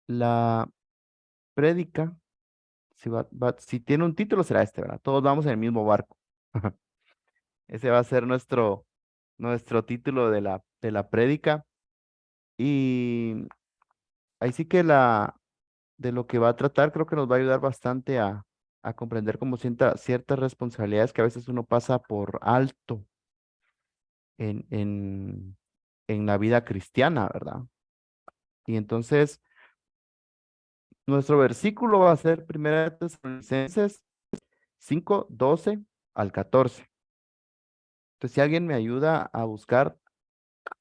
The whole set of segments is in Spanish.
La prédica, si tiene un título, será este, ¿verdad? Todos vamos en el mismo barco. Ese va a ser nuestro título de la prédica. Y ahí sí que de lo que va a tratar, creo que nos va a ayudar bastante a comprender como ciertas responsabilidades que a veces uno pasa por alto en, en, en la vida cristiana, ¿verdad? Y entonces, nuestro versículo va a ser 1 Tesalonicenses 5:12 al 14. Entonces, si alguien me ayuda a buscar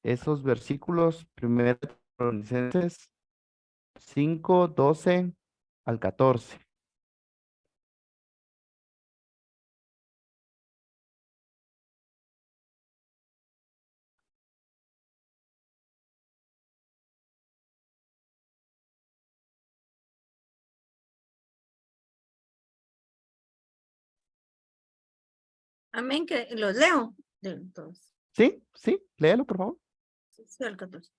esos versículos, 1 Tesalonicenses 5:12 al 14. Amén, que los leo. Entonces, Sí, sí, léelo, por favor. sí, al 14.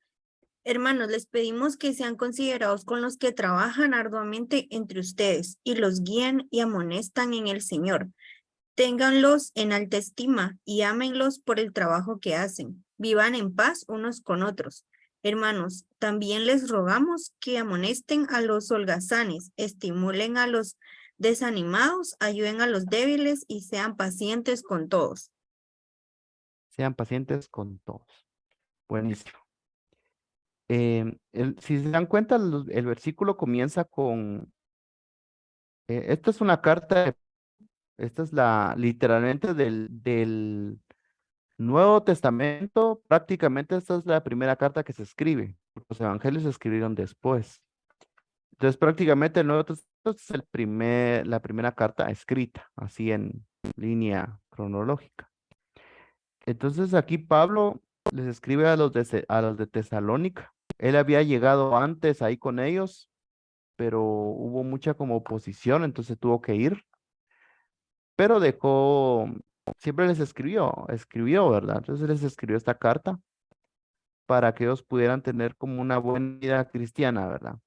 Hermanos, les pedimos que sean considerados con los que trabajan arduamente entre ustedes y los guían y amonestan en el Señor. Ténganlos en alta estima y ámenlos por el trabajo que hacen. Vivan en paz unos con otros. Hermanos, también les rogamos que amonesten a los holgazanes, estimulen a los desanimados, ayuden a los débiles y sean pacientes con todos. Sean pacientes con todos. Buenísimo. Si se dan cuenta, el versículo comienza con, esta es una carta, esta es literalmente del Nuevo Testamento, prácticamente esta es la primera carta que se escribe. Los evangelios se escribieron después. Entonces, prácticamente el Nuevo Testamento es la primera carta escrita, así en línea cronológica. Entonces, aquí Pablo les escribe a los de Tesalónica. Él había llegado antes ahí con ellos, pero hubo mucha como oposición, entonces tuvo que ir, pero siempre les escribió, ¿verdad? Entonces les escribió esta carta para que ellos pudieran tener como una buena vida cristiana, ¿verdad?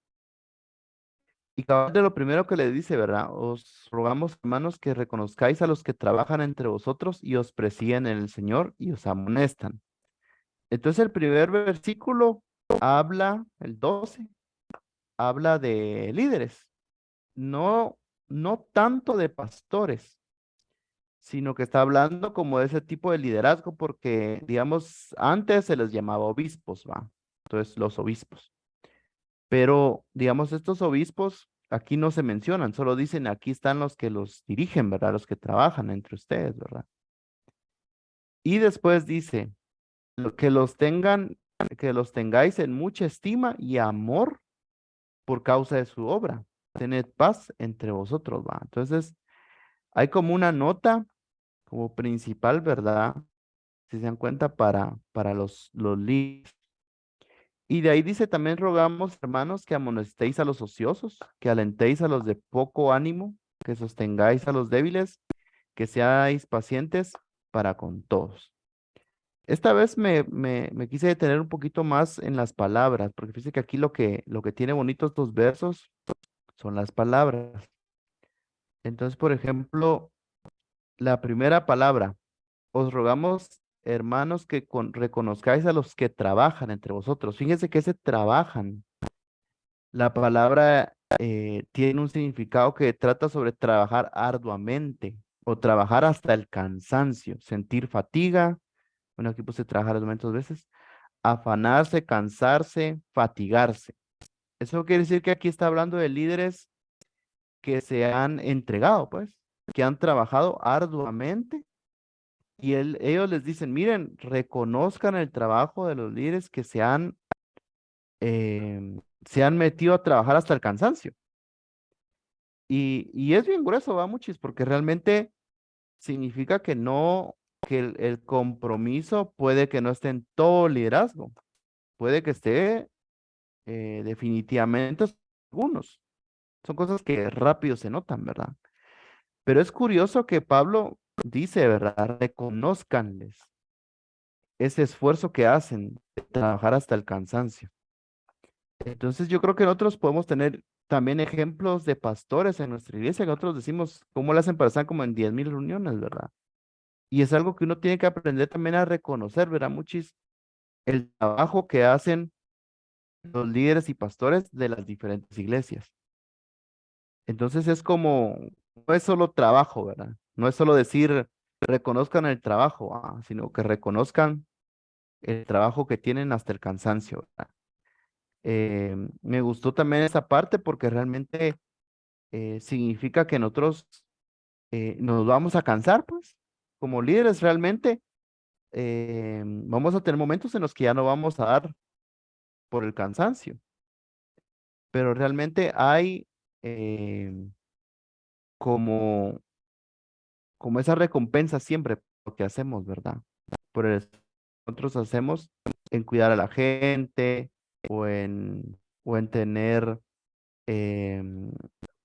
Y cabal de lo primero que le dice, ¿verdad? Os rogamos, hermanos, que reconozcáis a los que trabajan entre vosotros y os presiden en el Señor y os amonestan. Entonces el primer versículo el 12, habla de líderes, no, no tanto de pastores, sino que está hablando como de ese tipo de liderazgo, porque, digamos, antes se les llamaba obispos, ¿va? Entonces, los obispos. Pero, digamos, estos obispos aquí no se mencionan, solo dicen aquí están los que los dirigen, ¿verdad? Los que trabajan entre ustedes, ¿verdad? Y después dice, que que los tengáis en mucha estima y amor por causa de su obra. Tened paz entre vosotros, ¿va? Entonces, hay como una nota como principal, ¿verdad? Si se dan cuenta, para los líderes. Y de ahí dice, también rogamos, hermanos, que amonestéis a los ociosos, que alentéis a los de poco ánimo, que sostengáis a los débiles, que seáis pacientes para con todos. Esta vez me quise detener un poquito más en las palabras, porque fíjese que aquí lo que tiene bonitos estos versos son las palabras. Entonces, por ejemplo, la primera palabra, os rogamos, hermanos, que reconozcáis a los que trabajan entre vosotros. Fíjense que ese trabajan, la palabra tiene un significado que trata sobre trabajar arduamente o trabajar hasta el cansancio, sentir fatiga. Bueno, aquí puse trabajar arduamente 2 veces. Afanarse, cansarse, fatigarse. Eso quiere decir que aquí está hablando de líderes que se han entregado, pues, que han trabajado arduamente y ellos les dicen, miren, reconozcan el trabajo de los líderes que se han metido a trabajar hasta el cansancio. Y es bien grueso, va, muchis, porque realmente significa que no, que el compromiso puede que no esté en todo liderazgo, puede que esté definitivamente algunos. Son cosas que rápido se notan, ¿verdad? Pero es curioso que Pablo dice, ¿verdad? Reconózcanles ese esfuerzo que hacen de trabajar hasta el cansancio. Entonces yo creo que nosotros podemos tener también ejemplos de pastores en nuestra iglesia, que nosotros decimos cómo lo hacen para estar como en 10,000 reuniones, ¿verdad? Y es algo que uno tiene que aprender también a reconocer, ¿verdad? Muchis, el trabajo que hacen los líderes y pastores de las diferentes iglesias. Entonces es como, no es solo trabajo, ¿verdad? No es solo decir, reconozcan el trabajo, sino que reconozcan el trabajo que tienen hasta el cansancio, ¿verdad? Me gustó también esa parte porque realmente significa que nosotros nos vamos a cansar, pues, como líderes realmente vamos a tener momentos en los que ya no vamos a dar por el cansancio, pero realmente hay eh, como, como esa recompensa siempre por lo que hacemos, ¿verdad? Por el esfuerzo que nosotros hacemos en cuidar a la gente o en tener, em,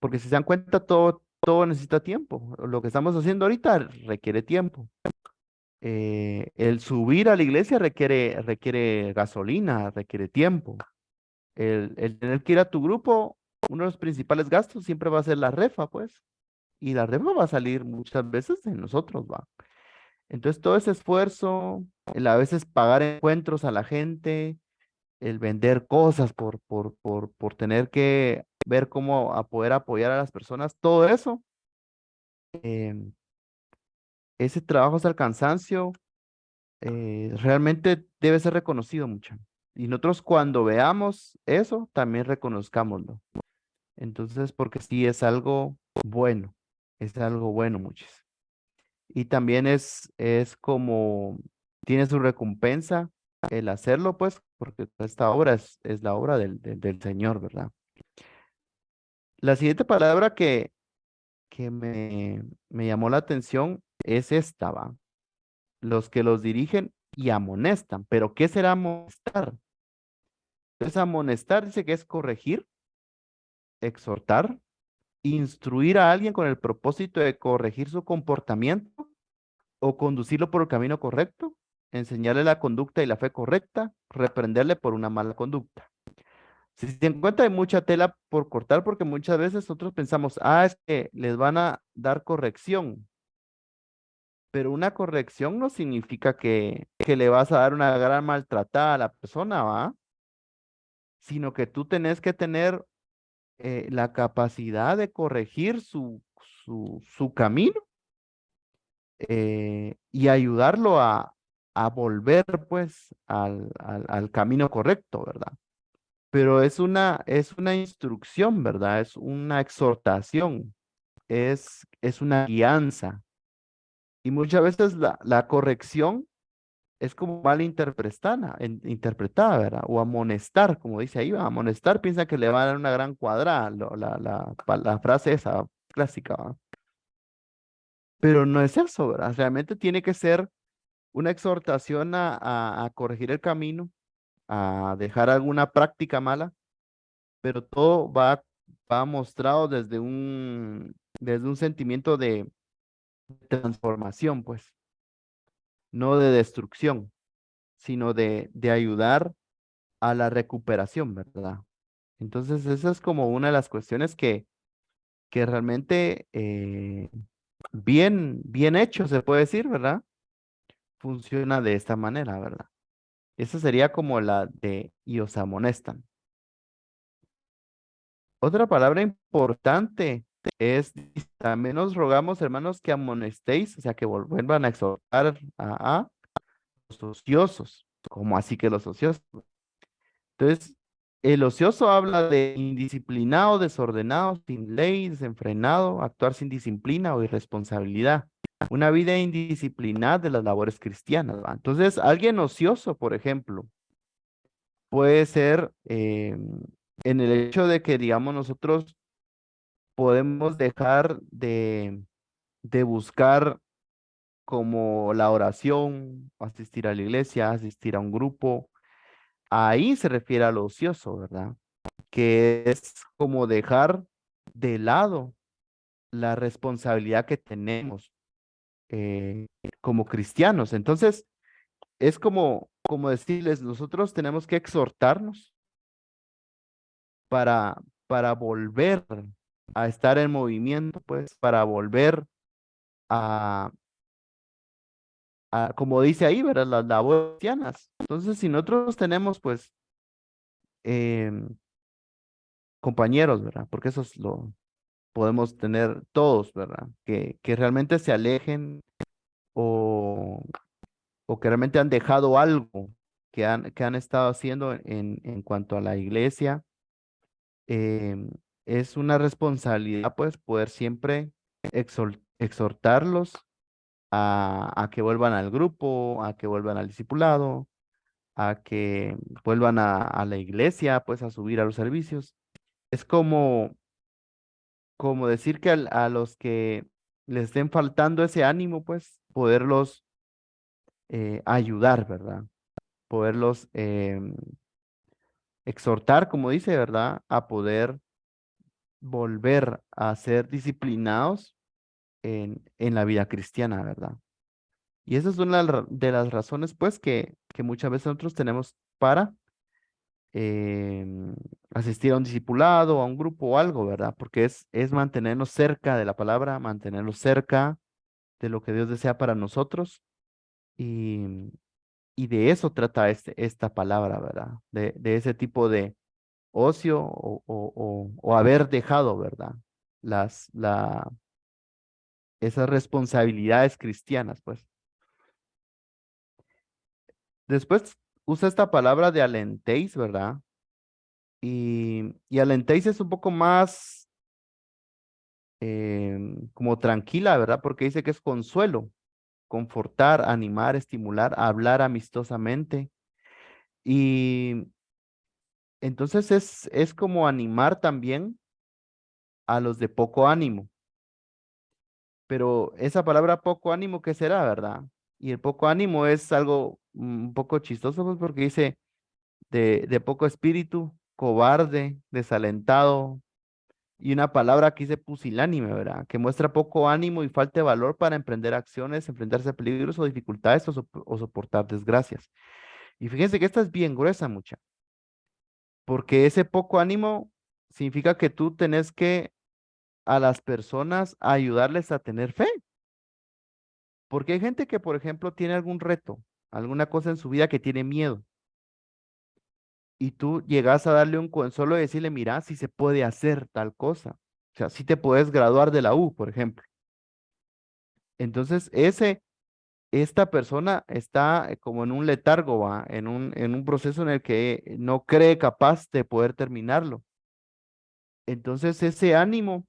porque si se dan cuenta, todo necesita tiempo. Lo que estamos haciendo ahorita requiere tiempo. El subir a la iglesia requiere gasolina, requiere tiempo. El tener que ir a tu grupo, uno de los principales gastos siempre va a ser la refa, pues. Y la refa va a salir muchas veces de nosotros, va. Entonces, todo ese esfuerzo, el a veces pagar encuentros a la gente, el vender cosas por tener que ver cómo a poder apoyar a las personas, todo eso, em, ese trabajo hasta el cansancio, realmente debe ser reconocido mucho. Y nosotros cuando veamos eso, también reconozcámoslo. Entonces, porque sí es algo bueno, muchis. Y también es como, tiene su recompensa el hacerlo, pues, porque esta obra es la obra del Señor, ¿verdad? La siguiente palabra que me llamó la atención es esta, ¿va? Los que los dirigen y amonestan. ¿Pero qué será amonestar? Entonces, amonestar dice que es corregir, exhortar, instruir a alguien con el propósito de corregir su comportamiento o conducirlo por el camino correcto, enseñarle la conducta y la fe correcta, reprenderle por una mala conducta. Si se dan cuenta, hay mucha tela por cortar porque muchas veces nosotros pensamos, es que les van a dar corrección, pero una corrección no significa que le vas a dar una gran maltratada a la persona, ¿va? Sino que tú tenés que tener la capacidad de corregir su camino y ayudarlo a volver pues al camino correcto, ¿verdad? Pero es una instrucción, ¿verdad? Es una exhortación, es una guianza. Y muchas veces la corrección es como mal interpretada, ¿verdad? O amonestar, como dice ahí, ¿va? Amonestar piensa que le va a dar una gran cuadrada, la frase esa clásica, ¿va? Pero no es eso, ¿verdad? Realmente tiene que ser una exhortación a corregir el camino, a dejar alguna práctica mala, pero todo va mostrado desde un sentimiento de transformación, pues, no de destrucción, sino de ayudar a la recuperación, ¿verdad? Entonces, esa es como una de las cuestiones que realmente bien hecho, se puede decir, ¿verdad? Funciona de esta manera, ¿verdad? Esa sería como la de y os amonestan. Otra palabra importante es, dice, también os rogamos, hermanos, que amonestéis, o sea, que vuelvan a exhortar a los ociosos. ¿Cómo así que los ociosos? Entonces, el ocioso habla de indisciplinado, desordenado, sin ley, desenfrenado, actuar sin disciplina o irresponsabilidad. Una vida indisciplinada de las labores cristianas, ¿va? Entonces, alguien ocioso, por ejemplo, puede ser en el hecho de que, digamos, nosotros podemos dejar de buscar como la oración, asistir a la iglesia, asistir a un grupo. Ahí se refiere a lo ocioso, ¿verdad? Que es como dejar de lado la responsabilidad que tenemos eh, como cristianos. Entonces, es como decirles, nosotros tenemos que exhortarnos, para, para volver a estar en movimiento, pues, para volver a, como dice ahí, ¿verdad? Las labores cristianas. Entonces, si nosotros tenemos, pues, em, compañeros, ¿verdad? Porque eso es lo podemos tener todos, ¿verdad? Que realmente se alejen o, o que realmente han dejado algo que han estado haciendo en cuanto a la iglesia. em, es una responsabilidad, pues, poder siempre exhortarlos a que vuelvan al grupo, a que vuelvan al discipulado, a que vuelvan a la iglesia, pues, a subir a los servicios. Es como decir que a los que les estén faltando ese ánimo, pues, poderlos ayudar, ¿verdad? Poderlos exhortar, como dice, ¿verdad? A poder volver a ser disciplinados en la vida cristiana, ¿verdad? Y esa es una de las razones, pues, que muchas veces nosotros tenemos para asistir a un discipulado, a un grupo o algo, ¿verdad? Porque es mantenernos cerca de la palabra, mantenernos cerca de lo que Dios desea para nosotros. Y, y de eso trata esta palabra, ¿verdad? De ese tipo de ocio o haber dejado, ¿verdad? Las, la, esas responsabilidades cristianas, pues. Después usa esta palabra de alentéis, ¿verdad? Y alentéis es un poco más como tranquila, ¿verdad? Porque dice que es consuelo, confortar, animar, estimular, hablar amistosamente. Y entonces es como animar también a los de poco ánimo. Pero esa palabra poco ánimo, ¿qué será, verdad? Y el poco ánimo es algo un poco chistoso, pues, porque dice de poco espíritu, cobarde, desalentado, y una palabra que dice pusilánime, ¿verdad? Que muestra poco ánimo y falta de valor para emprender acciones, enfrentarse a peligros o dificultades o soportar desgracias. Y fíjense que esta es bien gruesa, mucha, porque ese poco ánimo significa que tú tenés que a las personas ayudarles a tener fe. Porque hay gente que, por ejemplo, tiene algún reto, alguna cosa en su vida que tiene miedo, y tú llegas a darle un consuelo y decirle, mira, si se puede hacer tal cosa. O sea, si te puedes graduar de la U, por ejemplo. Entonces, esta persona está como en un letargo, ¿va? En un proceso en el que no cree capaz de poder terminarlo. Entonces, ese ánimo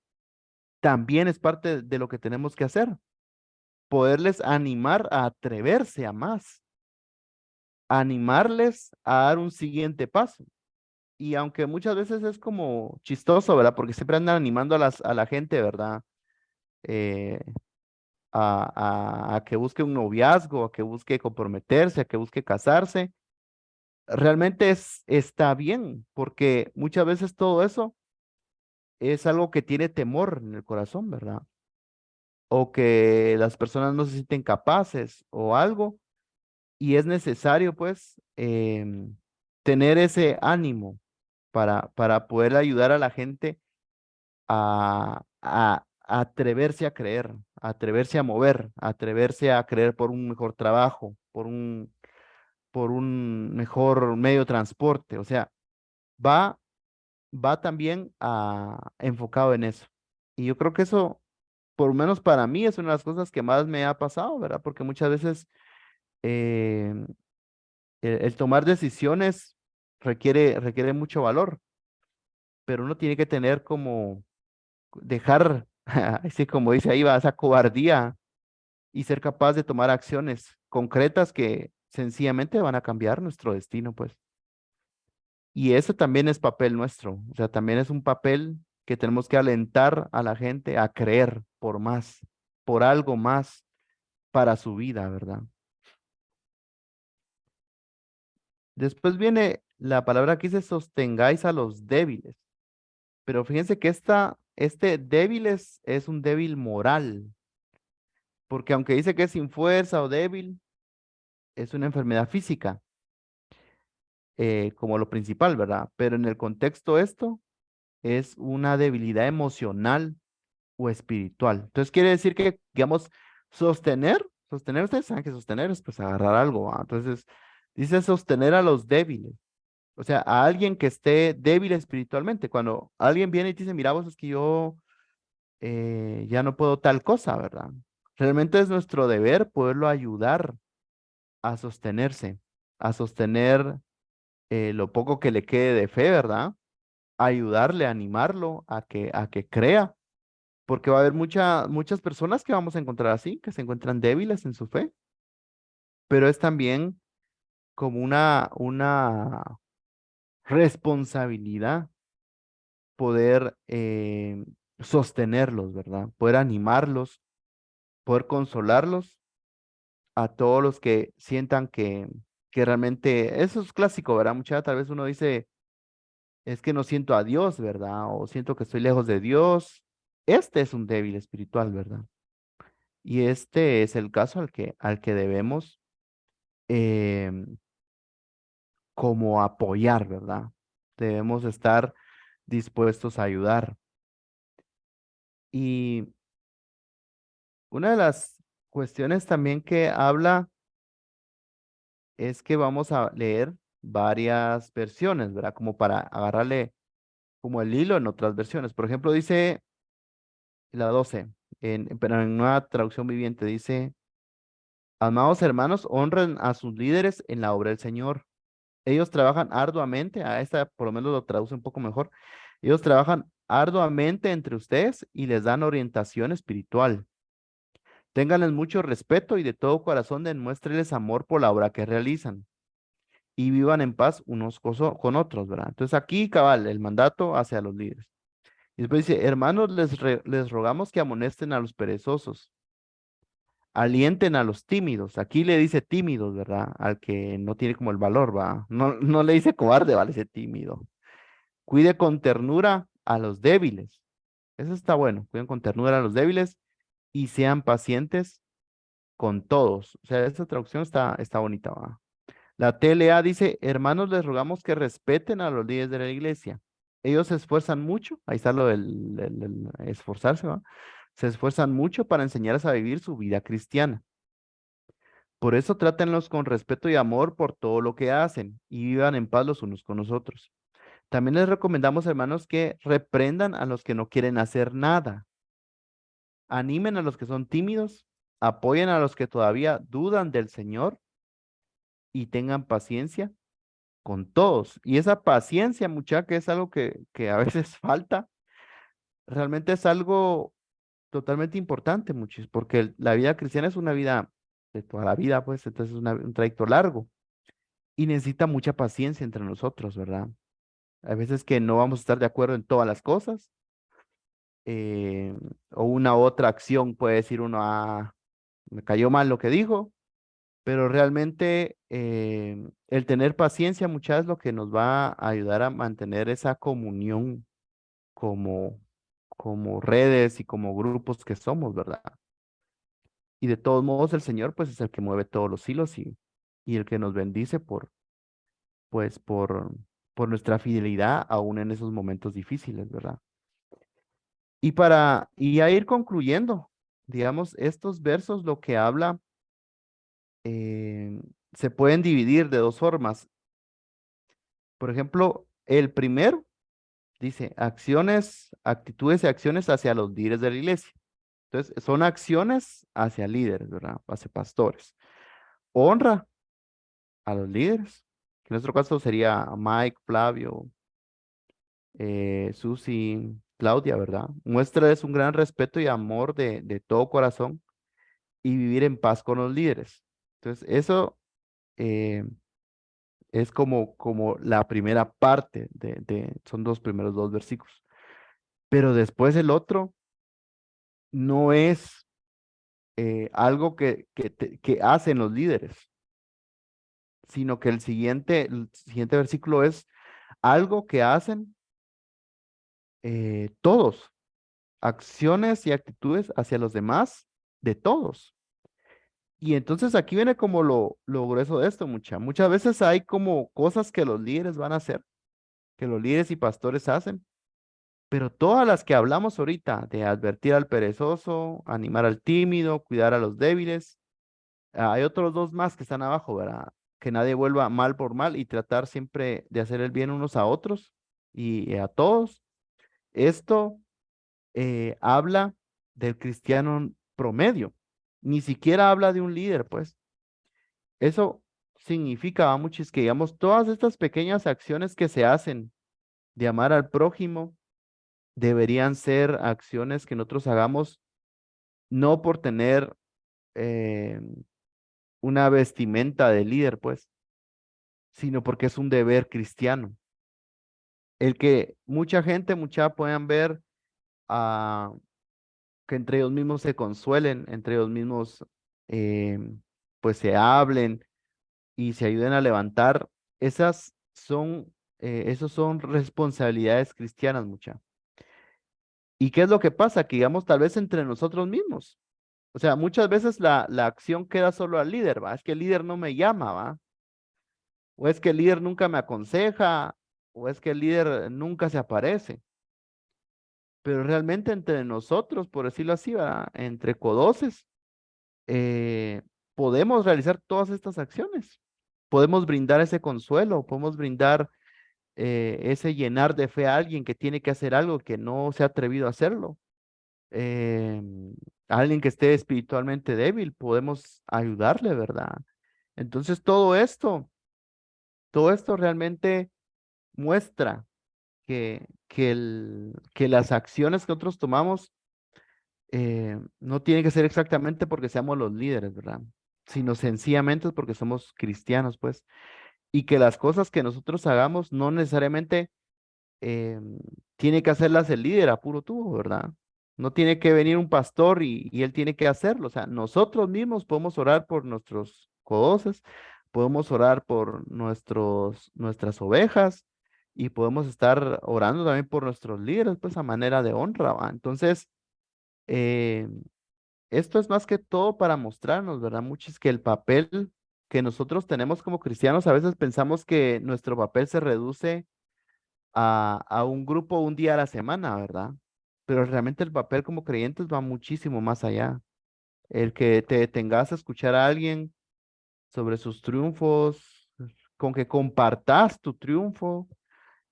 también es parte de lo que tenemos que hacer, poderles animar a atreverse a más, animarles a dar un siguiente paso. Y aunque muchas veces es como chistoso, ¿verdad? Porque siempre andan animando a la gente, ¿verdad? Eh, a que busque un noviazgo, a que busque comprometerse, a que busque casarse. Realmente está bien, porque muchas veces todo eso es algo que tiene temor en el corazón, ¿verdad? O que las personas no se sienten capaces o algo, y es necesario, pues, tener ese ánimo para poder ayudar a la gente a atreverse a creer, a atreverse a mover, a atreverse a creer por un mejor trabajo, por un mejor medio de transporte. O sea, va, va también enfocado en eso. Y yo creo que eso, por lo menos para mí, es una de las cosas que más me ha pasado, ¿verdad? Porque muchas veces eh, el tomar decisiones requiere mucho valor, pero uno tiene que tener como dejar, así como dice ahí, va esa cobardía y ser capaz de tomar acciones concretas que sencillamente van a cambiar nuestro destino, pues. Y eso también es papel nuestro, o sea, también es un papel que tenemos que alentar a la gente a creer por más, por algo más para su vida, ¿verdad? Después viene la palabra que dice sostengáis a los débiles, pero fíjense que este débiles es un débil moral, porque aunque dice que es sin fuerza o débil, es una enfermedad física, como lo principal, ¿verdad? Pero en el contexto esto es una debilidad emocional o espiritual. Entonces quiere decir que, digamos, ustedes saben que sostener es pues agarrar algo, ¿va? Entonces dice sostener a los débiles, o sea, a alguien que esté débil espiritualmente. Cuando alguien viene y te dice, mira, vos es que yo ya no puedo tal cosa, ¿verdad? Realmente es nuestro deber poderlo ayudar a sostenerse, a sostener lo poco que le quede de fe, ¿verdad? Ayudarle, animarlo a que crea, porque va a haber muchas personas que vamos a encontrar así, que se encuentran débiles en su fe, pero es también como una responsabilidad poder sostenerlos, ¿verdad? Poder animarlos, poder consolarlos a todos los que sientan que realmente, eso es clásico, ¿verdad? Muchas tal vez uno dice, es que no siento a Dios, ¿verdad? O siento que estoy lejos de Dios. Este es un débil espiritual, ¿verdad? Y este es el caso al que debemos em, como apoyar, ¿verdad? Debemos estar dispuestos a ayudar. Y una de las cuestiones también que habla es que vamos a leer varias versiones, ¿verdad? Como para agarrarle como el hilo en otras versiones. Por ejemplo, dice la 12 pero en una traducción viviente dice, amados hermanos, honren a sus líderes en la obra del Señor. Ellos trabajan arduamente, a esta por lo menos lo traduce un poco mejor. Ellos trabajan arduamente entre ustedes y les dan orientación espiritual. Ténganles mucho respeto y de todo corazón demuéstrenles amor por la obra que realizan y vivan en paz unos con otros, ¿verdad? Entonces aquí, cabal, el mandato hacia los líderes. Y después dice, hermanos, les rogamos que amonesten a los perezosos, alienten a los tímidos. Aquí le dice tímidos, ¿verdad? Al que no tiene como el valor, ¿va? No, no le dice cobarde, ¿vale? Dice tímido. Cuide con ternura a los débiles. Eso está bueno. Cuiden con ternura a los débiles y sean pacientes con todos. O sea, esta traducción está bonita, ¿va? La TLA dice, hermanos, les rogamos que respeten a los líderes de la iglesia. Ellos se esfuerzan mucho, ahí está lo del esforzarse, ¿va? Se esfuerzan mucho para enseñarles a vivir su vida cristiana. Por eso trátenlos con respeto y amor por todo lo que hacen y vivan en paz los unos con los otros. También les recomendamos, hermanos, que reprendan a los que no quieren hacer nada, animen a los que son tímidos, apoyen a los que todavía dudan del Señor y tengan paciencia con todos. Y esa paciencia, muchacha, que es algo que a veces falta, realmente es algo totalmente importante, muchachos, porque la vida cristiana es una vida de toda la vida, pues, entonces es un trayecto largo y necesita mucha paciencia entre nosotros, ¿verdad? Hay veces que no vamos a estar de acuerdo en todas las cosas, eh, o una otra acción puede decir uno, ah, me cayó mal lo que dijo, pero realmente el tener paciencia, muchas es lo que nos va a ayudar a mantener esa comunión como, como redes y como grupos que somos, ¿verdad? Y de todos modos el Señor pues es el que mueve todos los hilos y el que nos bendice pues por nuestra fidelidad aún en esos momentos difíciles, ¿verdad? Y a ir concluyendo, digamos, estos versos lo que habla se pueden dividir de dos formas. Por ejemplo, el primero dice acciones, actitudes y acciones hacia los líderes de la iglesia. Entonces, son acciones hacia líderes, ¿verdad? Hacia pastores. Honra a los líderes, que en nuestro caso sería Mike, Flavio, Susi, Claudia, ¿verdad? Muéstrales un gran respeto y amor de todo corazón y vivir en paz con los líderes. Entonces, eso eh, es como la primera parte son los primeros dos versículos. Pero después el otro no es algo que hacen los líderes, sino que el siguiente versículo es algo que hacen todos, acciones y actitudes hacia los demás de todos. Y entonces aquí viene como lo grueso de esto, muchas veces hay como cosas que los líderes van a hacer, que los líderes y pastores hacen, Pero todas las que hablamos ahorita, de advertir al perezoso, animar al tímido, cuidar a los débiles, hay otros dos más que están abajo, ¿verdad? Que nadie vuelva mal por mal y tratar siempre de hacer el bien unos a otros y a todos. Esto habla del cristiano promedio. Ni siquiera habla de un líder, pues. Eso significa, vamos, es que digamos, todas estas pequeñas acciones que se hacen de amar al prójimo deberían ser acciones que nosotros hagamos no por tener eh, una vestimenta de líder, pues, sino porque es un deber cristiano. El que mucha gente, mucha puedan ver a que entre ellos mismos se consuelen, entre ellos mismos eh, pues se hablen y se ayuden a levantar, esas son, esos son responsabilidades cristianas, mucha. ¿Y qué es lo que pasa? Que digamos tal vez entre nosotros mismos. O sea, muchas veces la acción queda solo al líder, ¿va? Es que el líder no me llama, ¿va? O es que el líder nunca me aconseja, o es que el líder nunca se aparece. Pero realmente entre nosotros, por decirlo así, ¿va? Entre codoces, eh, podemos realizar todas estas acciones. Podemos brindar ese consuelo, podemos brindar ese llenar de fe a alguien que tiene que hacer algo que no se ha atrevido a hacerlo. eh, a alguien que esté espiritualmente débil, podemos ayudarle, ¿verdad? Entonces todo esto realmente muestra que las acciones que nosotros tomamos no tienen que ser exactamente porque seamos los líderes, ¿verdad? Sino sencillamente es porque somos cristianos, pues, y que las cosas que nosotros hagamos no necesariamente eh, tiene que hacerlas el líder a puro tubo, ¿verdad? No tiene que venir un pastor y él tiene que hacerlo. O sea, nosotros mismos podemos orar por nuestros codoces, podemos orar por nuestras ovejas y podemos estar orando también por nuestros líderes, pues a manera de honra, ¿va? Entonces, eh, esto es más que todo para mostrarnos, ¿verdad? Muchos que el papel que nosotros tenemos como cristianos, a veces pensamos que nuestro papel se reduce a un grupo un día a la semana, ¿verdad? Pero realmente el papel como creyentes va muchísimo más allá. El que te detengas a escuchar a alguien sobre sus triunfos, con que compartas tu triunfo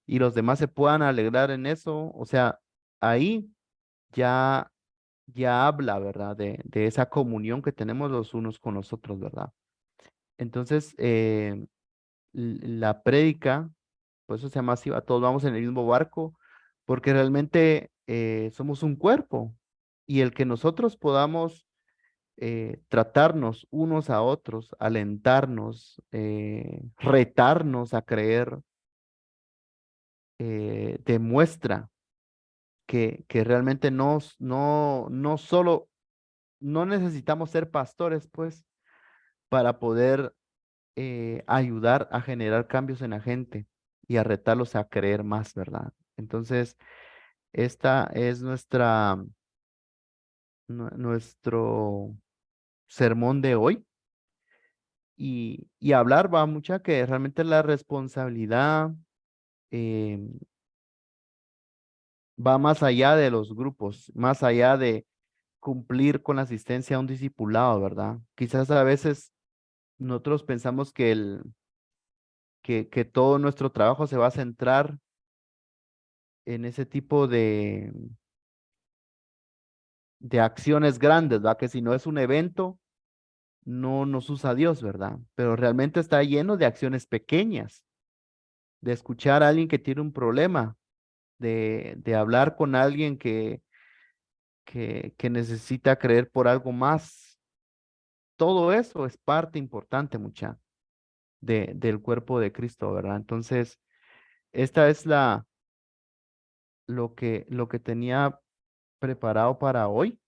y los demás se puedan alegrar en eso, o sea, ahí ya, ya habla, ¿verdad? De esa comunión que tenemos los unos con los otros, ¿verdad? Entonces, la prédica, por eso se llama así, todos vamos en el mismo barco, porque realmente somos un cuerpo y el que nosotros podamos tratarnos unos a otros, alentarnos, retarnos a creer, demuestra que realmente no solo, no necesitamos ser pastores, pues, para poder ayudar a generar cambios en la gente y a retarlos a creer más, ¿verdad? Entonces, esta es nuestro sermón de hoy y hablar va mucha que realmente la responsabilidad eh, va más allá de los grupos, más allá de cumplir con la asistencia a un discipulado, ¿verdad? Quizás a veces nosotros pensamos que todo nuestro trabajo se va a centrar en ese tipo de acciones grandes, ¿verdad? Que si no es un evento, no nos usa Dios, ¿verdad? Pero realmente está lleno de acciones pequeñas, de escuchar a alguien que tiene un problema, de hablar con alguien que necesita creer por algo más. Todo eso es parte importante, mucha, del cuerpo de Cristo, ¿verdad? Entonces, esta es lo que tenía preparado para hoy.